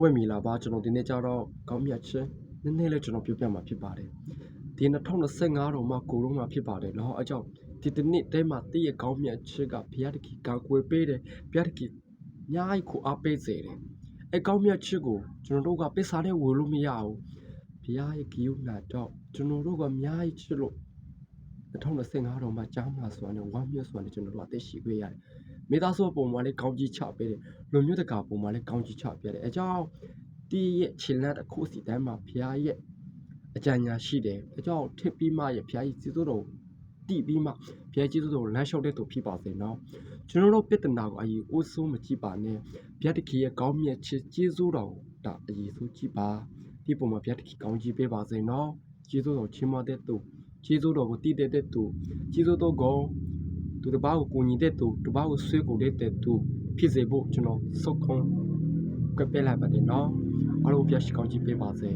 ဝက်မီလာပါကျွန်တော်ဒီနေ့ကြတော့ကောင်းမြတ်ချင်းနည်းနည်းလေးကျွန်တော်ပြောပြမှာဖြစ်ပါတယ်ဒီ2025တော့မှကိုတော့မှဖြစ်ပါတယ်နော်အကြောင်းဒီတစ်နှစ်တည်းမှာတည့်ရကောင်းမြတ်ချင်းကဘုရားတခင်ကာကွယ်ပေးတယ်ဘုရားတခင်ညားကိုအားပေးစေတယ်အဲကောင်းမြတ်ချင်းကိုကျွန်တော်တို့ကပစ္စာနဲ့ဝယ်လို့မရဘူးဘုရားရဲ့ဂိယုနာတော့ကျွန်တော်တို့ကအများကြီးချစ်လို့2025တော့မှကြားမှာဆိုတာနဲ့ဝမ်းမြောက်ဆိုတာနဲ့ကျွန်တော်တို့အသက်ရှိခွင့်ရတယ်မိသားစုပုံမှာလည်းကောင်းကြီးချပေးတယ်လူမျိုးတကာပုံမှာလည်းကောင်းကြီးချပေးတယ်အကြောင်းဒီရဲ့ခြေလမ်းတစ်ခုစီတိုင်းမှာဖျားရဲ့အကြံဉာဏ်ရှိတယ်အကြောင်းထစ်ပြီးမှရဲ့ဖျားကြီးကျေးဇူးတော်တိပြီးမှဖျားကျေးဇူးတော်လမ်းလျှောက်တဲ့သူဖြစ်ပါစေနော်ကျွန်တော်တို့ပြဿနာကိုအရင်အိုးဆိုးမကြည့်ပါနဲ့ဖျားတခင်ရဲ့ကောင်းမြတ်ခြင်းကျေးဇူးတော်ဒါအရင်ဆုံးကြည့်ပါဒီပုံမှာဖျားတခင်ကောင်းကြီးပေးပါစေနော်ကျေးဇူးတော်ချီးမွမ်းတဲ့သူကျေးဇူးတော်ကိုတည်တဲ့သူကျေးဇူးတော်ကိုသူတစ်ပါးကိုကူညီတဲ့သူတစ်ပါးကိုဆွေးကိုတဲ့သူဖြစ်စေဖို့ကျွန်တော်စုတ်ခွန်ကပ်ပေးလိုက်ပါတယ်နော်အားလုံးဖျားရှိကောင်းကြီးပေးပါစေ